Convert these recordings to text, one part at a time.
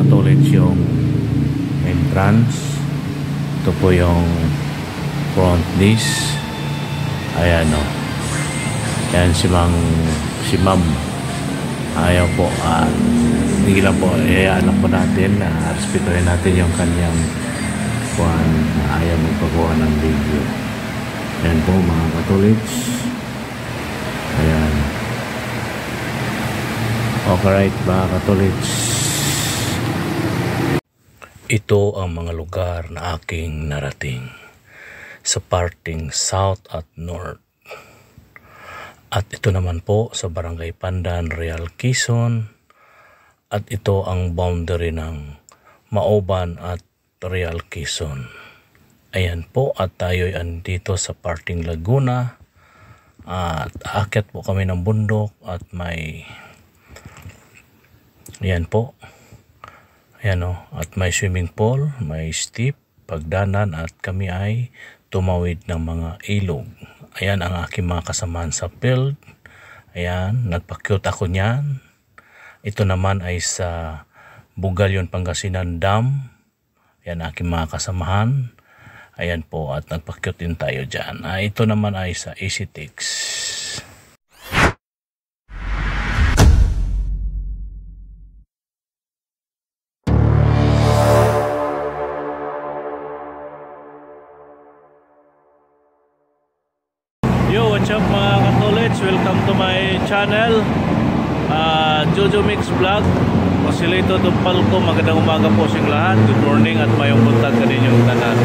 Catholics yung entrance. Ito po yung front desk. Ayan o. Ayan si ma'am. Ayaw po. Hindi lang po. Ayan po natin. Respetuhin natin yung kanyang ayaw magpagawa ng video. Ayan po mga Catholics. Ayan. Okay, right mga Catholics. Ito ang mga lugar na aking narating sa parting South at North. At ito naman po sa Barangay Pandan, Real Quezon. At ito ang boundary ng Maoban at Real Quezon. Ayan po, at tayo'y andito sa parting Laguna. At aakyat po kami ng bundok at may ayan po. Ayan o, at may swimming pool, may steep, pagdanan, at kami ay tumawid ng mga ilog. Ayan ang aking mga kasamaan sa field. Ayan, nagpa-cute ako niyan. Ito naman ay sa Bugalyon, Pangasinan Dam. Ayan aking mga kasamahan. Ayan po, at nagpa-cute din tayo dyan. Ito naman ay sa EasyTix. Yo, what's up mga Catholics? Welcome to my channel, Jojo Mix Vlog. Pasilito Dumpalco, magandang umaga po sa lahat. Good morning at mayong buntag ka din yung tanan.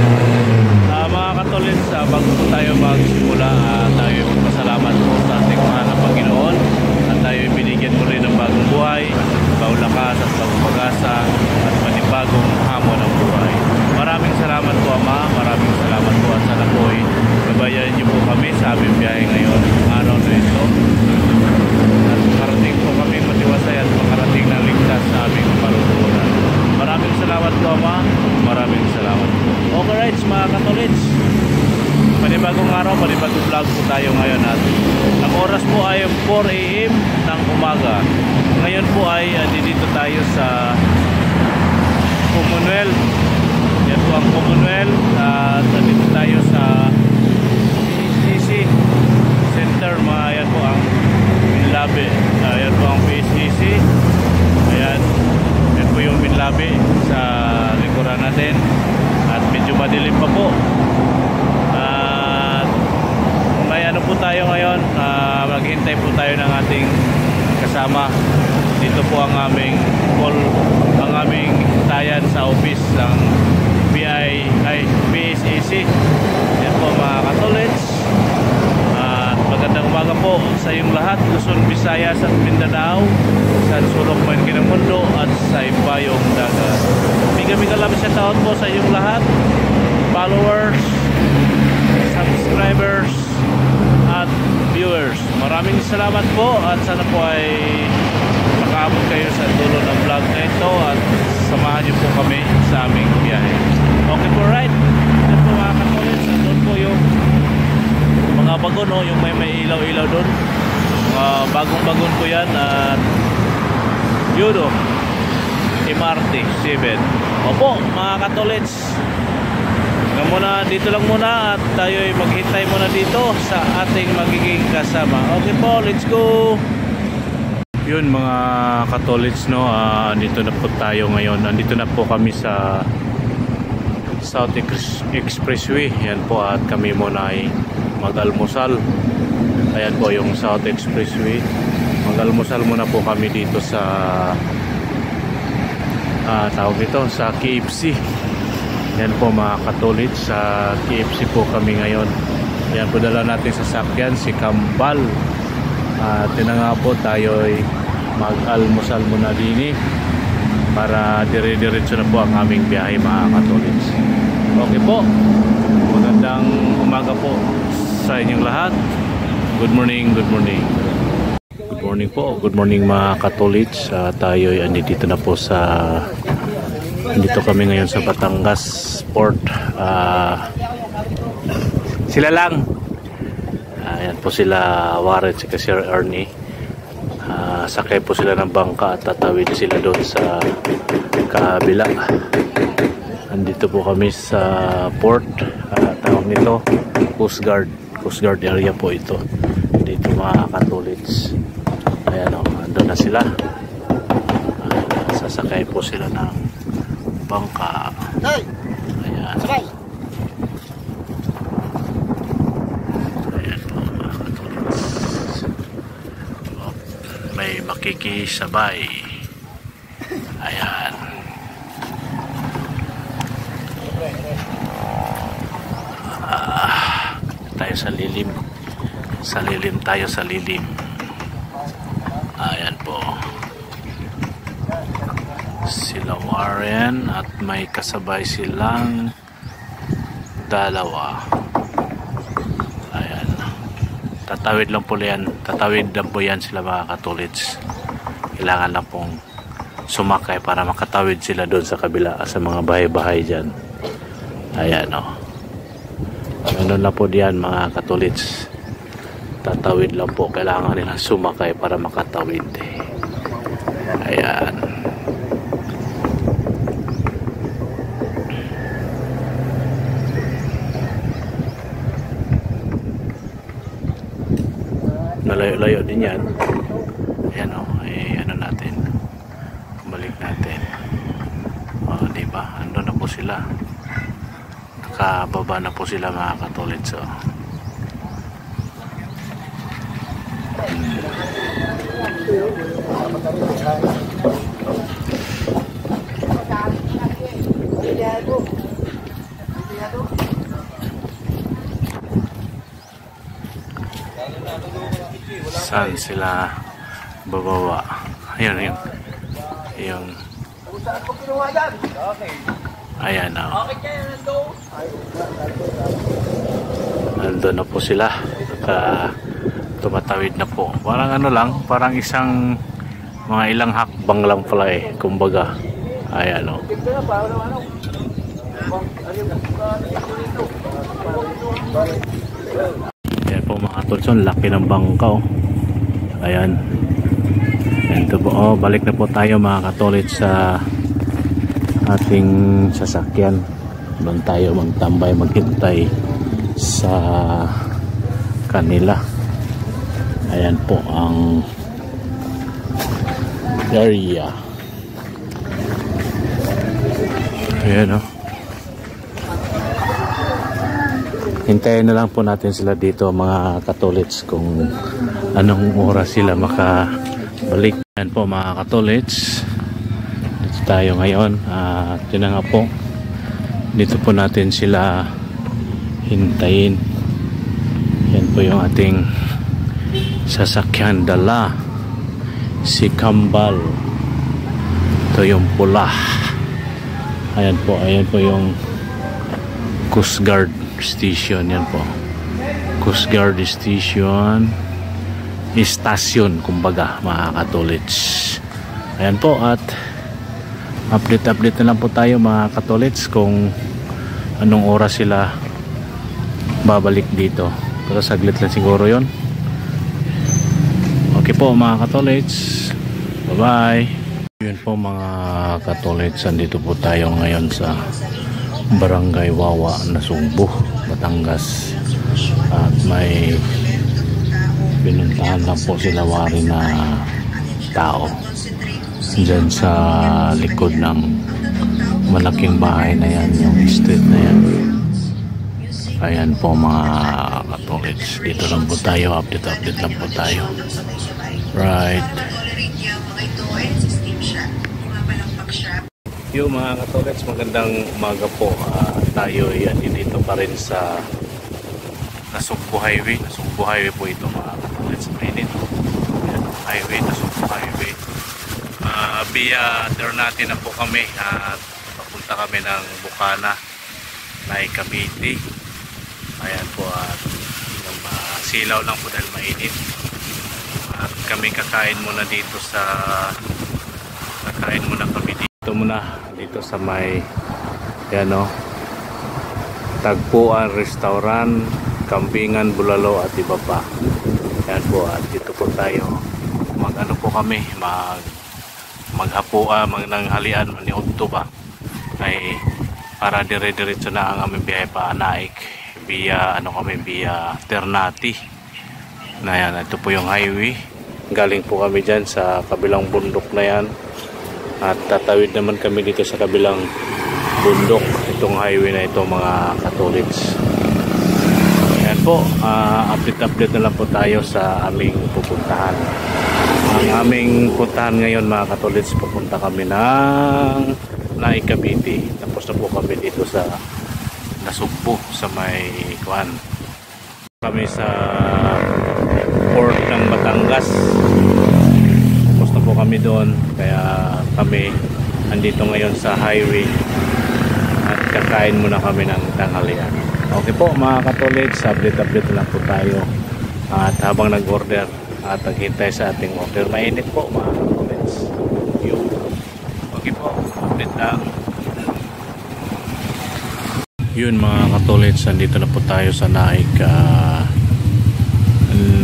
Mga Catholics, bago po tayo magsimula, tayo magpasalamat po sa ating mahal na Panginoon. At tayo binigyan mo rin ng bagong buhay, bagong lakas at bagong pag-asa at panibagong hamon ng buhay. Maraming salamat po Ama, maraming salamat po at sana po ay gabayan niyo po kami sa aming biyahe ngayon, araw na ito. At makarating po kami matiwasay at makarating na ligtas sa aming paruturan. Maraming salamat po Ama, maraming salamat po. Okay right mga Catholics, panibagong araw, panibagong vlog po tayo ngayon. At ang oras po ay 4 AM ng umaga. Ngayon po ay dito tayo sa Commonwealth. Yan po ang Commonwealth. Dito tayo sa PSEC Center. Ayan po ang Minlabi. Ayan po ang PSEC. Ayan. Yan po yung Minlabi sa likuran natin. At medyo madilim pa po. At may ano po tayo ngayon. Maghintay po tayo ng ating kasama. Dito po ang aming call, ang aming tayan sa office ng PSEC. Yan po mga Catholics. At magandang umaga po sa iyong lahat, Luzon, Visayas at Mindanao, sa sulok man ng mundo at sa ibayong dagat. Biga-biga lang sa taon po sa iyong lahat, followers, subscribers at viewers. Maraming salamat po at sana po ay makaabot kayo sa dulo ng vlog na ito at samahan niyo po kami sa aming biyahe. Okay po, right? Yan po mga Catholics, doon po yung mga bagon, yung may ilaw-ilaw doon. Bagong-bagon po yan at yun o, MRT 7. Opo mga Catholics, dito lang muna at tayo ay maghintay muna dito sa ating magiging kasama. Okay po, let's go. Yun mga Catholics, andito na po tayo ngayon. Andito na po kami sa South Expressway. Yan po, at kami muna ay mag-almusal. Ayan po yung South Expressway. Mag-almusal muna po kami dito sa tawag ito, sa KFC. Yan po mga Catholics, sa KFC po kami ngayon. Yan po, dala natin sa sakyan si Kambal. At nga po tayo ay mag-almusal muna din para dire-diretso na po ang aming biyahe mga Catholics. Okay po, magandang umaga po sa inyong lahat. Good morning, good morning. Good morning po, good morning mga Catholics. Tayo ay andito na po dito kami ngayon sa Batangas Port. Sila lang. Ayan po sila Warren at Sir Ernie. sakay po sila ng bangka at tatawid sila doon sa kabila. Andito po kami sa port, tawag nito Coast Guard area po ito dito mga katulits. Ayan o, andun na sila. Sasakay po sila ng bangka. Ayan. Ayan po mga katulits. May makikisabay. Ayan. Tayo sa lilim. Sa lilim tayo sa lilim. Ayan po. Sila Warren at may kasabay silang dalawa. Ayan. Tatawid lang po yan. Tatawid lang po yan sila mga katulits. Kailangan lang pong sumakay para makatawid sila doon sa kabila sa mga bahay-bahay dyan. Ayan o. Ganun lang po diyan mga katulits. Tatawid lang po. Kailangan nilang sumakay para makatawid. Ayan. Nalayo-layo din yan. Ayan o. Ano natin. Balik natin. O, diba? Ando na po sila. Nakababa na po sila mga katulits. So. Saan sila bababa? Ayun yung ayan o. Nandun na po sila. Tumatawid na po. Parang ano lang, parang isang mga ilang hakbang lang pala kumbaga. Ayan o. Ayan po mga tulson, laki ng bangka o. Ayan. Ito po, balik na po tayo mga katolit sa ating sasakyan. Doon tayo magtambay, maghintay sa kanila. Ayan po ang area. Ayan o. Hintayin na lang po natin sila dito mga katolits kung anong oras sila makabalik. Ayan po mga katolits. Dito tayo ngayon. Yun na nga po. Dito po natin sila hintayin. Yan po yung ating sasakyan dala. Si Kambal. Ito yung pula. Ayan po yung Coast Guard Station. Yan po. Coast Guard Station. Istasyon kumbaga mga katolits. Ayan po at update na lang po tayo mga katolits kung anong oras sila babalik dito. Pero saglit lang siguro yon. Okay po mga katolits. Bye bye. Yun po mga katolits. Andito po tayo ngayon sa Barangay Wawa, Nasugbu, Batangas. At may pinuntahan lang po sila wari na tao dyan sa likod ng malaking bahay na yan, yung street na yan. Ayan po mga katolits, dito lang po tayo, update lang po tayo. Right. Yo mga katolits, magandang umaga po. Tayo yan dito pa rin sa Nasugbu Highway. Nasugbu Highway po ito mga katolits. Mainit. Highway, Nasugbu Highway. Via Ternate na po kami at papunta kami ng Bukana, Nay Cavite. Ayan po at silaw lang po dahil mainit. At kami kakain muna dito sa dito sa may yan o, Tagpuan Restaurant, Kampingan, Bulalo at iba pa. Yan po at dito po tayo mag ano po kami, magnanghalian ni Udto ba, ay para dire-diretso na ang aming biyahe pa Naik via via Ternate na yan. Ito po yung highway, galing po kami dyan sa kabilang bundok na yan at tatawid naman kami dito sa kabilang bundok, itong highway na ito mga katolits. Ayan po, update na lang po tayo sa aming pupuntahan. Ang aming puntahan ngayon mga katolits, pupunta kami ng Naik, Cavite. Tapos na po kami dito sa Nasugbo sa may kuan. Kami sa port ng Batangas. Tapos na po kami doon, kaya kami andito ngayon sa highway at kakain muna kami ng tanghalian. Okay po mga katolits, update lang po tayo at habang nag-order at naghintay sa ating order. Mainit po mga katolits. Okay po, update lang. Yun mga katolits, andito na po tayo sa Naik.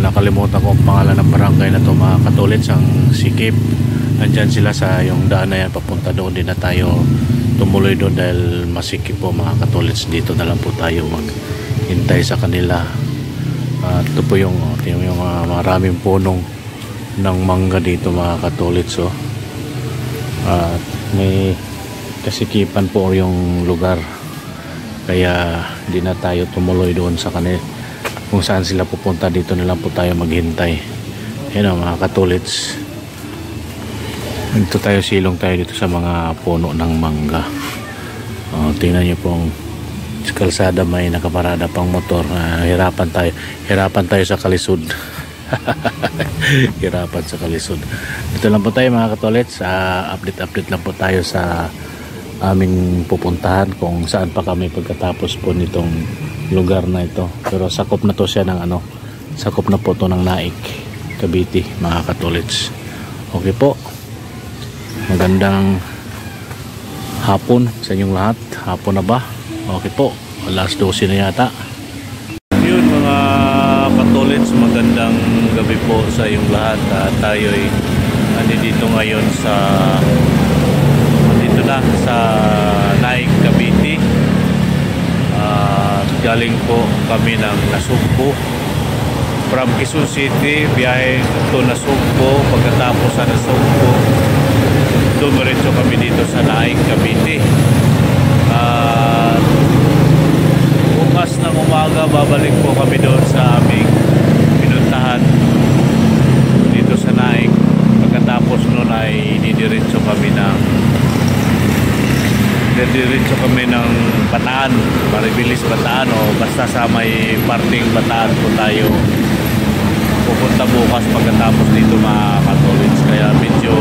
Nakalimutan ko ang pangalan ng barangay na to mga katolits, ang Sikip. Nandyan sila sa yung daan na yan, papunta doon. Din na tayo tumuloy doon dahil masikip po mga katolits. Dito na lang po tayo maghintay sa kanila. Ito po yung maraming punong ng mangga dito mga katolits. May kasikipan po yung lugar, kaya di na tayo tumuloy doon sa kanila kung saan sila pupunta. Dito na lang po tayo maghintay. Yan mga katolits, dito tayo, silong tayo dito sa mga puno ng mangga. Tingnan nyo pong sa kalsada may nakaparada pang motor. Hirapan tayo sa kalisod. Hirapan sa kalisod. Dito lang po tayo mga katolits. Update lang po tayo sa aming pupuntahan, kung saan pa kami pagkatapos po nitong lugar na ito. Pero sakop na to siya ng sakop na po to ng Naik, Cavite mga katolits. Okay po, magandang hapon sa inyong lahat. Hapon na ba? Okay po, alas 12 na yata. Yun mga katolits, magandang gabi po sa inyong lahat. Tayo'y nandito ngayon sa Naik, Cavite. Galing po kami ng Nasugbo from Quezon City, biyahe to Nasugbo. Pagkatapos sa Nasugbo, dumiretso kami dito sa Naik, Cavite. Bukas ng umaga babalik po kami doon sa aming pinuntahan dito sa Naik. Pagkatapos nun ay didiretso kami ng Bataan, Maribilis Bataan, o basta sa may parting Bataan po tayo pupunta bukas pagkatapos dito mga katolits. Kaya medyo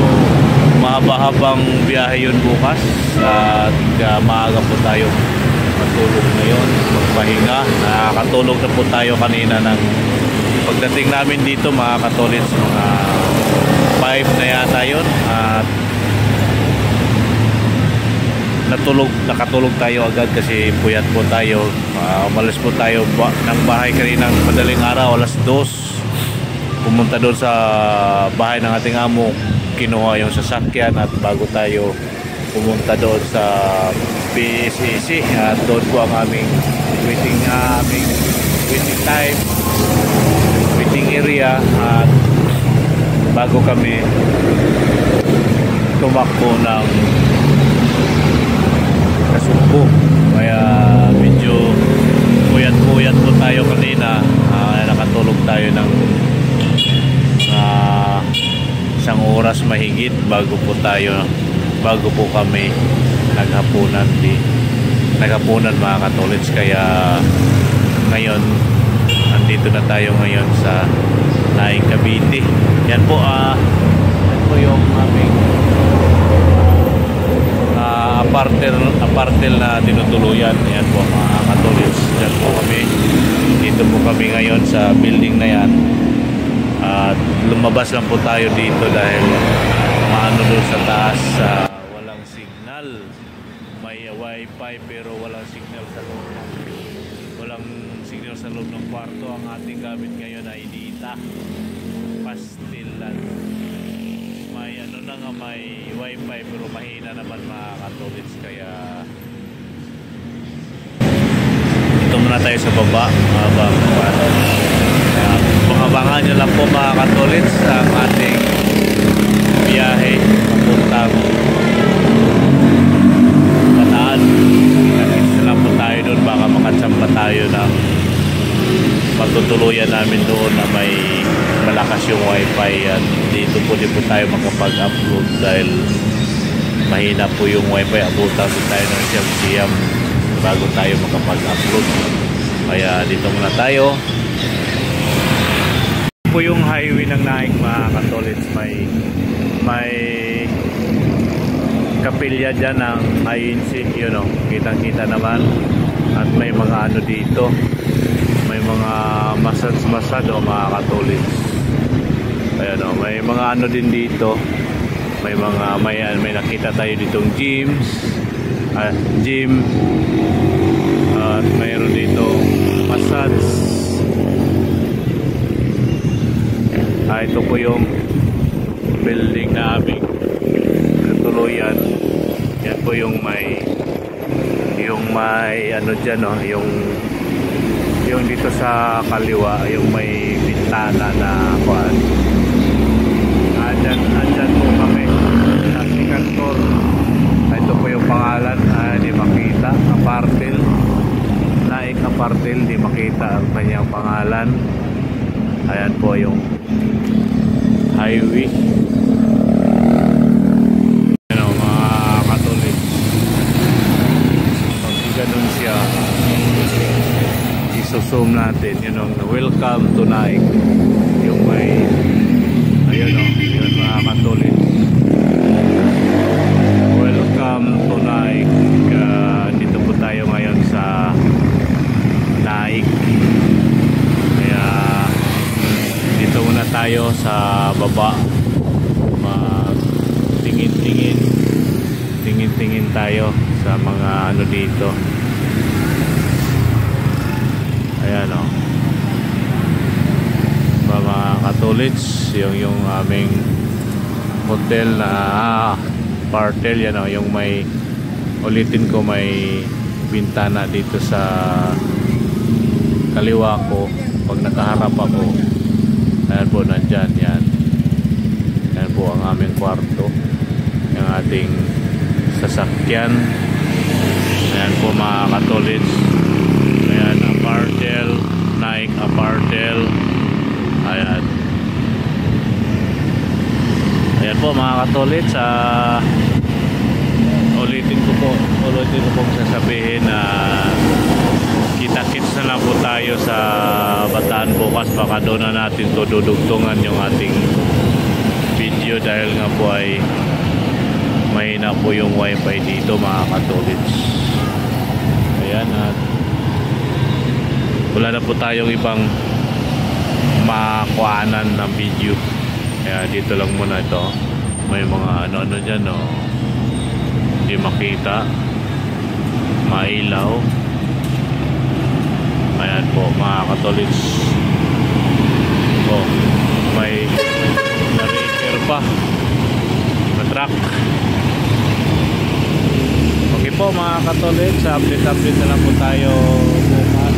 mahaba-habang biyahe yun bukas at maaga po tayo matulog ngayon, magpahinga. Nakakatulog na po tayo kanina ng pagdating namin dito mga katolits, mga 5 na yata yun, at nakatulog tayo agad kasi puyat po tayo. Umalis po tayo ng bahay kaninang madaling araw, alas 2. Pumunta doon sa bahay ng ating amo, kinuha yung sasakyan, at bago tayo pumunta doon sa PSEC, at doon po ang aming waiting time, waiting area, at bago kami tumakbo ng Nasugbo. Kaya medyo puyat po tayo kanina. Nakatulog tayo ng isang oras mahigit bago po kami naghapunan mga katolits. Kaya ngayon andito na tayo ngayon sa Naik, Cavite. Yan po, yung aming apartel na tinutuluyan. Yan po mga katolits, yan po kami. Dito po kami ngayon sa building na yan, at lumabas lang po tayo dito dahil maano doon sa taas, walang signal. May wifi pero walang signal sa loob ng kwarto. Ang ating gamit ngayon ay dita, pastilan. may ano na nga, may wifi pero mahina naman mga katolits, kaya ito muna tayo sa baba habang pangabangan nyo lang po mga katolits ang ating biyahe papuntang Bataan. Nakita lang po tayo doon, baka makachamba tayo ng matutuluyan namin doon na may malakas yung wifi, at dito po din po tayo makapag-upload dahil mahina po yung wifi. Abutan po tayo ng siyam-siyam bago tayo makapag-upload, kaya dito muna tayo. Ito po yung highway ng Naik mga katolits, may kapilya dyan ng INC, yun o, kitang-kita naman, at may mga ano dito, may mga massage o mga katolits. Ayan o, may mga ano din dito, may mga may nakita tayo ditong gym, at mayroon dito massage. Ito po yung building na aming tuluyan. Yan po yung may ano dyan, no? yung dito sa kaliwa, yung may bintana na kuan. Andyan po kami sa second floor. Ito po yung pangalan, di makita, Apartel, Naik Apartel, di makita ang kanyang pangalan. Ayan po yung highway. Ganun siya, iso-zoom natin, yun ang welcome to Naik, yung may ayun o, yun mga katolik, welcome to Naik. Dito po tayo ngayon sa Naik, kaya dito muna tayo sa baba, tingin tayo sa mga ano dito. Ayan o, mga katolits, yung aming hotel na Apartel. Yan o, yung may, ulitin ko, may bintana dito sa kaliwa ko pag nakaharap ako. Ayan po, nandyan yan. Ayan po ang aming kwarto, yung ating sasakyan. Ayan po mga katolits. Ayan, Apartel, Naik Apartel. Ayan. Ayan po mga katolits. Ulitin ko pong sasabihin na kita-kits na lang po tayo sa Bataan bukas. Baka doon na natin to dudugtungan yung ating video dahil nga po ay mahina po yung wifi dito mga katolits. Ayan, at wala na po tayong ibang makuhanan ng video, kaya dito lang muna ito. May mga ano dyan, no? Hindi makita, mailaw. Ayan po mga katolits. May na-repair pa na truck. Okay po mga katolits, update na lang po tayo bukas.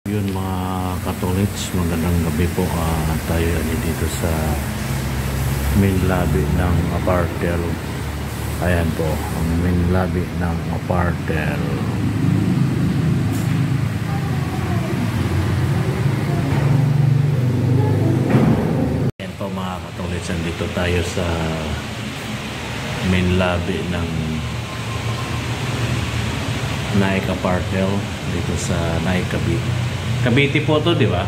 Yun mga katolits, magandang gabi po. Tayo dito sa main lobby ng Apartel. Ayan po ang main lobby ng Apartel. Ayan po mga katolits, andito tayo sa main lobby ng Naik Apartel dito sa Naik Cavite. Cavite po to, di ba?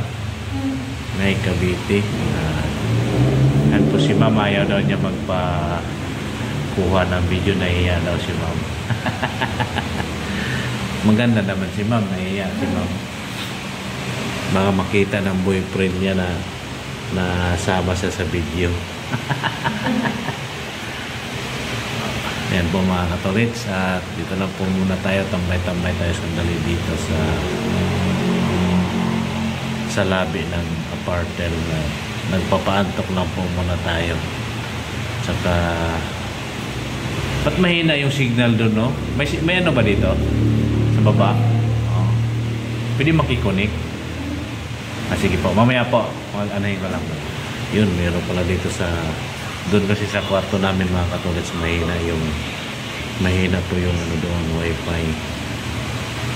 Naik Cavite. Yan po si Ma'am, ayaw daw niya magpa-kuha ng video, nahiya daw si Ma'am. Maganda naman si Ma'am, nahiya si Ma'am. Baka makita ng boyfriend niya na sama siya sa video. Ayan po mga katolits, at dito lang po muna tayo, tambay-tambay tayo sandali dito sa lobby ng Apartel nagpapaantok lang po muna tayo. Tsaka ba't mahina yung signal doon, no? May ano ba dito? Sa baba? Oh. Pwede makikonik? Sige po, mamaya po anahin ko lang. Yun, meron pala dito sa doon kasi sa kwarto namin mga katulad, mahina po yung ano doon, wifi.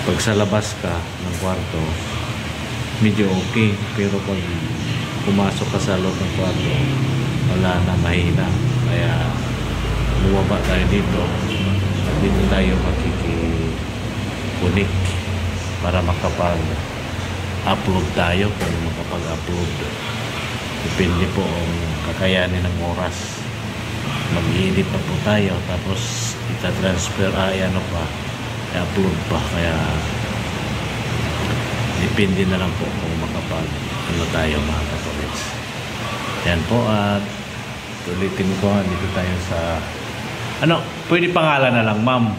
Pag sa labas ka ng kwarto medyo okay, pero pag pumasok ka sa loob ng kwarto wala na, mahina. Kaya bumaba tayo dito at dito tayo makikikunik para makapag-upload tayo. Kung makapag-upload, depende po ang kakayanin ng oras. Mag-edit pa po tayo, tapos ita-transfer, i-upload pa. Kaya depende na lang po kung tayo mga katolits. Yan po, at ulitin ko, dito tayo sa pwede pangalan na lang, ma'am.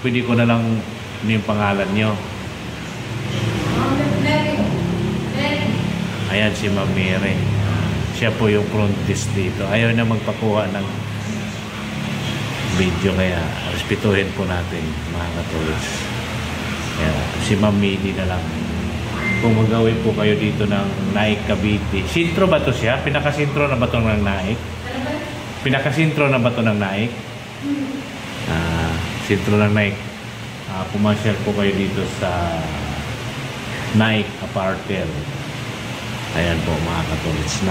Pwede ko na lang yung pangalan nyo. Ayan si Ma'am Mary. Siya po yung frontis dito. Ayaw na magpakuha ng video, kaya respetuhin po natin mga katolits. Si Ma'am Midi na lang. Kung magawin po kayo dito ng Naik Cavite. Sintro ba to siya? Pinakasintro na ba to ng Naik? Pinakasintro na ba to ng Naik? Sintro ng Naik. Pumasyal po kayo dito sa Naik Apartel. Ayan po mga katolits,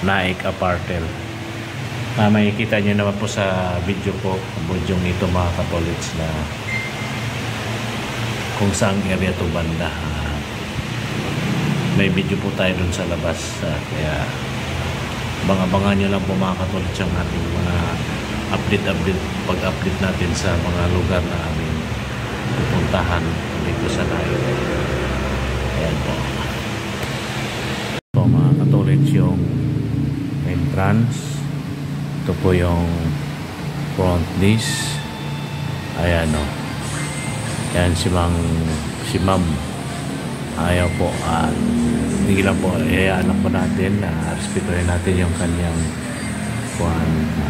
Naik Apartel. Makikita nyo naman po sa video ko, video nito mga katolits, na kung saan area to banda. May video po tayo dun sa labas, kaya abangan nyo lang po mga katolits ang ating mga update pag-update natin sa mga lugar na aming pupuntahan dito sa Naik. Ayan po. Ito mga katolits yung entrance. Ito po yung front desk. Ayan o. Ayan si ma'am. Ayaw po. Hindi lang po. Hayaan po natin. Respetuhin natin yung kanyang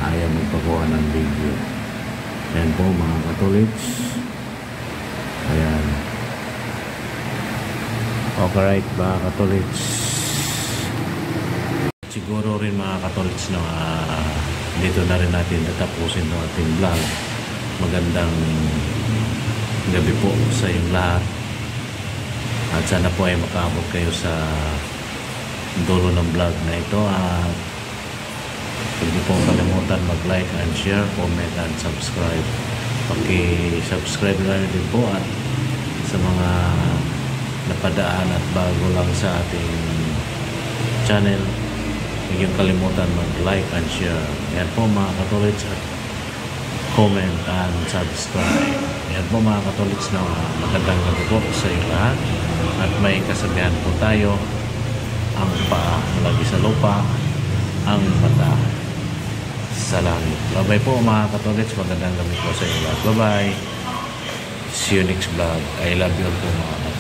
ayaw magpagawa ng video. Ayan po mga katolits. Ayan. Alright mga katolits. Siguro rin mga katolits na dito na rin natin tatapusin ng ating vlog. Magandang gabi po sa inyong lahat. At sana po ay makaabot kayo sa dulo ng vlog na ito. At hindi po kalimutan mag-like and share, comment and subscribe. Paki-subscribe na rin din po, at sa mga napadaan at bago lang sa ating channel, huwag niyong kalimutan mag-like and share. Yan po mga katolits, at comment and subscribe. Yan po mga katolits, na magandang gabi po sa iyo lahat. At may kasabihan po tayo, ang paa lagi sa lupa, ang mata sa langit. Bye-bye po mga katolits, magandang gabi po sa iyo lahat. Bye-bye. See you next vlog. I love you all po mga katolits.